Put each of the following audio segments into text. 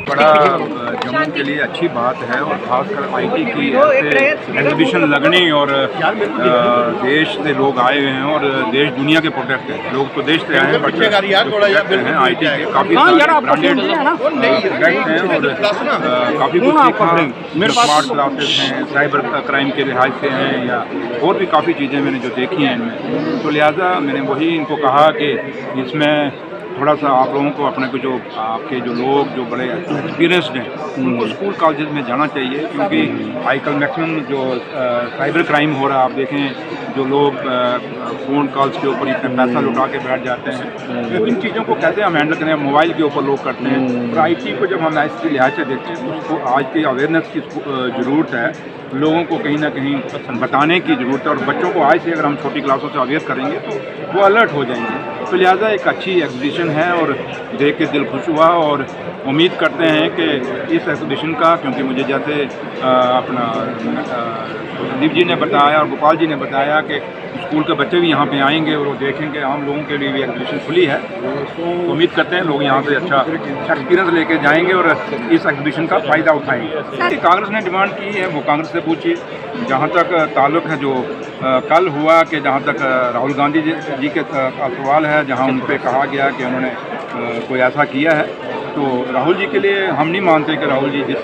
बड़ा जम्मू के लिए अच्छी बात है और ख़ासकर आईटी की एग्जीबिशन लगनी और देश से लोग आए हुए हैं और देश दुनिया के प्रोडक्ट हैं। लोग तो देश से आए हैं बट हैं आईटी के काफ़ी ब्रांडेड प्रोडक्ट हैं और काफ़ी कुछ सीखा। स्मार्ट क्लासेस हैं, साइबर क्राइम के लिहाज से हैं या और भी काफ़ी चीज़ें मैंने जो देखी हैं इनमें, तो लिहाजा मैंने वही इनको कहा कि इसमें थोड़ा सा आप लोगों को अपने को जो आपके जो लोग जो बड़े एक्सपीरियंसड हैं उनको स्कूल कॉलेज में जाना चाहिए, क्योंकि आजकल मैक्सिमम जो साइबर क्राइम हो रहा है, आप देखें जो लोग फ़ोन कॉल्स के ऊपर इतना पैसा लुटा के बैठ जाते हैं, तो इन चीज़ों को कैसे हम हैंडल करें। मोबाइल के ऊपर लोग करते हैं और आईटी को जब हम इसके लिहाज से देखते हैं तो उसको आज की अवेयरनेस की ज़रूरत है, लोगों को कहीं ना कहीं बताने की ज़रूरत है और बच्चों को आज से अगर हम छोटी क्लासों से अवेयर करेंगे तो वो अलर्ट हो जाएंगे। तो लिहाजा एक अच्छी एग्जीबिशन है और देख के दिल खुश हुआ और उम्मीद करते हैं कि इस एग्जीबिशन का, क्योंकि मुझे जैसे अपना संदीप जी ने बताया और गोपाल जी ने बताया कि स्कूल के बच्चे भी यहाँ पे आएंगे और वो देखेंगे, आम लोगों के लिए भी एग्जीबिशन खुली है, तो उम्मीद करते हैं लोग यहाँ से अच्छा एक्सपीरियंस लेके जाएंगे और इस एग्जीबिशन का फ़ायदा उठाएंगे। कांग्रेस ने डिमांड की है वो कांग्रेस से पूछिए। जहाँ तक ताल्लुक़ है जो कल हुआ कि जहाँ तक राहुल गांधी जी के सवाल है, जहाँ उन पर कहा गया कि उन्होंने कोई ऐसा किया है, तो राहुल जी के लिए हम नहीं मानते कि राहुल जी जिस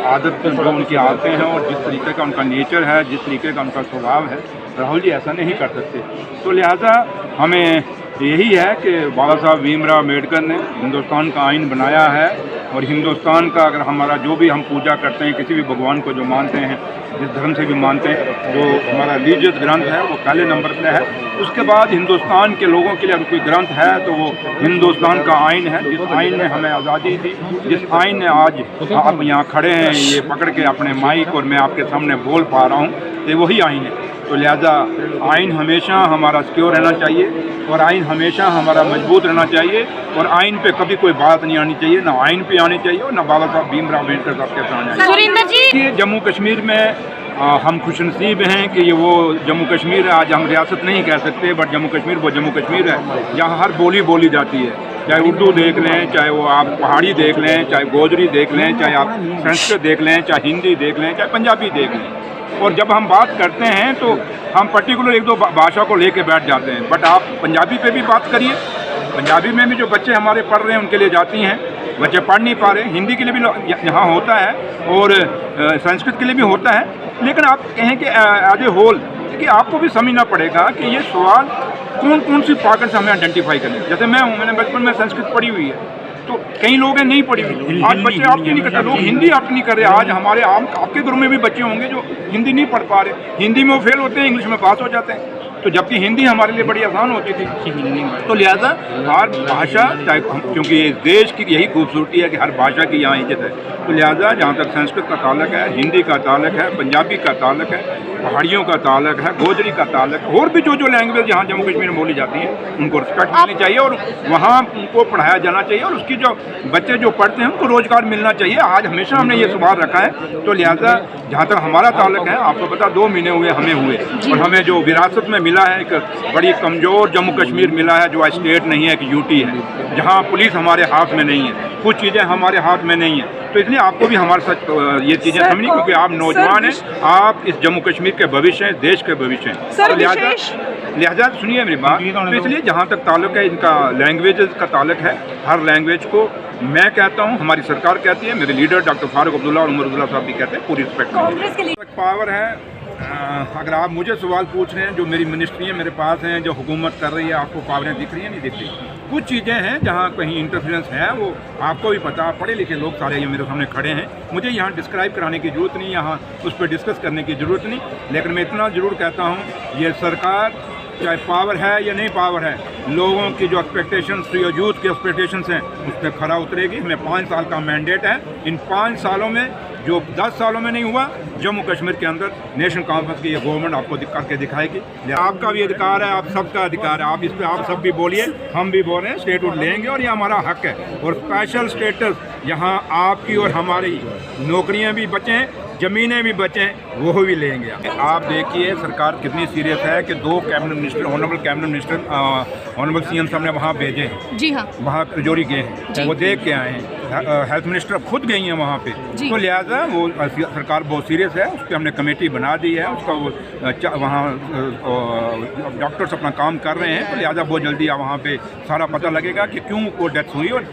आदत जो उनकी आदतें हैं और जिस तरीके का उनका नेचर है, जिस तरीके का उनका स्वभाव है, राहुल जी ऐसा नहीं कर सकते। तो लिहाजा हमें यही है कि बाबा साहब भीमराव अम्बेडकर ने हिंदुस्तान का आइन बनाया है और हिंदुस्तान का अगर हमारा जो भी हम पूजा करते हैं, किसी भी भगवान को जो मानते हैं, जिस धर्म से भी मानते हैं, जो हमारा रिलीजियस ग्रंथ है वो पहले नंबर पे है। उसके बाद हिंदुस्तान के लोगों के लिए अगर कोई ग्रंथ है तो वो हिंदुस्तान का आइन है, जिस आइन ने हमें आज़ादी दी, जिस आइन ने आज आप यहाँ खड़े हैं ये पकड़ के अपने माइक और मैं आपके सामने बोल पा रहा हूँ, तो वही आइन है। तो लिहाजा आइन हमेशा हमारा सिक्योर रहना चाहिए और आइन हमेशा हमारा मजबूत रहना चाहिए और आइन पे कभी कोई बात नहीं आनी चाहिए, ना आइन पे आनी चाहिए और ना बाबा साहब भीमराव अम्बेडकर साहब के पे आना चाहिए। जम्मू कश्मीर में हम खुशनसीब हैं कि ये वो जम्मू कश्मीर है। आज हम रियासत नहीं कह सकते बट जम्मू कश्मीर वो जम्मू कश्मीर है जहाँ हर बोली बोली जाती है, चाहे उर्दू देख लें, चाहे वो आप पहाड़ी देख लें, चाहे गोजरी देख लें, चाहे आप संस्कृत देख लें, चाहे हिंदी देख लें, चाहे पंजाबी देख लें। और जब हम बात करते हैं तो हम पर्टिकुलर एक दो भाषा को लेके बैठ जाते हैं, बट आप पंजाबी पे भी बात करिए, पंजाबी में भी जो बच्चे हमारे पढ़ रहे हैं उनके लिए जाती हैं, बच्चे पढ़ नहीं पा रहे, हिंदी के लिए भी यहाँ होता है और संस्कृत के लिए भी होता है, लेकिन आप कहें कि एज ए होल कि आपको भी समझना पड़ेगा कि ये सवाल कौन कौन सी पाकर से हमें आइडेंटिफाई करें। जैसे मैं हूँ, मैंने बचपन में संस्कृत पढ़ी हुई है, तो कई लोग हैं नहीं पढ़ी हुई, आज बच्चे आपकी नहीं करते, लोग हिंदी आपकी नहीं कर रहे। आज हमारे आपके घरों में भी बच्चे होंगे जो हिंदी नहीं पढ़ पा रहे, हिंदी में वो फेल होते हैं, इंग्लिश में पास हो जाते हैं, तो जबकि हिंदी हमारे लिए बड़ी आसान होती थी। तो लिहाजा हर भाषा, चाहे क्योंकि इस देश की यही खूबसूरती है कि हर भाषा की यहाँ इज्जत है, तो लिहाजा जहाँ तक संस्कृत का ताल्लुक है, हिंदी का ताल्लुक है, पंजाबी का ताल्लुक है, पहाड़ियों का ताल्लुक है, गोजरी का ताल्लुक है, और भी जो जो लैंग्वेज यहाँ जम्मू कश्मीर में बोली जाती हैं उनको रिस्पेक्ट मिलनी चाहिए और वहाँ उनको पढ़ाया जाना चाहिए और उसकी जो बच्चे जो पढ़ते हैं उनको रोज़गार मिलना चाहिए। आज हमेशा हमने ये सवाल रखा है। तो लिहाजा जहाँ तक हमारा ताल्लुक है, आपको पता 2 महीने हुए हमें हुए और हमें जो विरासत में मिला है, एक बड़ी कमज़ोर जम्मू कश्मीर मिला है जो स्टेट नहीं है, एक यूटी है, जहाँ पुलिस हमारे हाथ में नहीं है, कुछ चीज़ें हमारे हाथ में नहीं है। तो इसलिए आपको भी हमारे साथ ये चीज़ें समझनी, क्योंकि आप नौजवान हैं, आप इस जम्मू कश्मीर के भविष्य हैं, देश के भविष्य हैं। तो लिहाजा सुनिए मेरी बात। तो इसलिए जहाँ तक ताल्लुक है इनका लैंग्वेजेस का ताल्लुक है, हर लैंग्वेज को मैं कहता हूँ, हमारी सरकार कहती है, मेरे लीडर डॉक्टर फारूक अब्दुल्ला और उमर अब्दुल्ला साहब भी कहते हैं, पूरी रिस्पेक्ट पावर है। अगर आप मुझे सवाल पूछ रहे हैं, जो मेरी मिनिस्ट्री है मेरे पास हैं, जो हुकूमत कर रही है, आपको पावरें दिख रही हैं? नहीं दिख रही। कुछ चीज़ें हैं जहाँ कहीं इंटरफेरेंस है, वो आपको भी पता, पढ़े लिखे लोग सारे ये मेरे सामने खड़े हैं, मुझे यहाँ डिस्क्राइब कराने की ज़रूरत नहीं, यहाँ उस पर डिस्कस करने की ज़रूरत नहीं, लेकिन मैं इतना ज़रूर कहता हूँ, ये सरकार चाहे पावर है या नहीं पावर है, लोगों की जो एक्सपेक्टेशंस, जो यूथ की एक्सपेक्टेशंस हैं, उस पर खरा उतरेगी। हमें 5 साल का मैंडेट है, इन 5 सालों में जो 10 सालों में नहीं हुआ, जम्मू कश्मीर के अंदर नेशनल कॉन्फ्रेंस की ये गवर्नमेंट आपको करके दिखाएगी। आपका भी अधिकार है, आप सबका अधिकार है, आप इस पर आप सब भी बोलिए, हम भी बोल रहे हैं, स्टेटहुड लेंगे और ये हमारा हक है। और स्पेशल स्टेटस यहाँ आपकी और हमारी नौकरियाँ भी बचें, ज़मीनें भी बचें वो भी लेंगे। आप देखिए सरकार कितनी सीरियस है कि 2 cabinet minister, honourable cabinet minister honourable CM साहब ने वहाँ भेजे हैं। जी हाँ, वहाँ रजौरी गए हैं, वो देख के आए हैं। हेल्थ मिनिस्टर खुद गई हैं वहाँ पे, तो लिहाजा वो सरकार बहुत सीरियस है। उस पर हमने कमेटी बना दी है, उसका वो वहाँ डॉक्टर्स अपना काम कर रहे हैं, तो लिहाजा बहुत जल्दी वहाँ पे सारा पता लगेगा कि क्यों वो डेथ हुई। और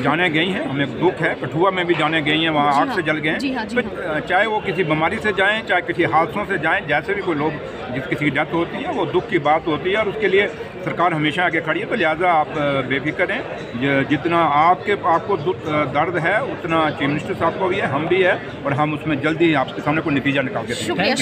जाने गई हैं, हमें दुख है, कठुआ में भी जाने गई हैं, वहाँ आग से जल गए हैं। तो चाहे वो किसी बीमारी से जाएँ, चाहे किसी हादसों से जाएँ, जैसे भी कोई लोग जिस किसी की डेथ होती है वो दुख की बात होती है, और उसके लिए सरकार हमेशा आगे खड़ी है। तो लिहाजा आप बेफिक्र हैं, जितना आपको दर्द है उतना चीफ मिनिस्टर साहब को भी है, हम भी है, और हम उसमें जल्दी आपके सामने कोई नतीजा निकाल के देंगे।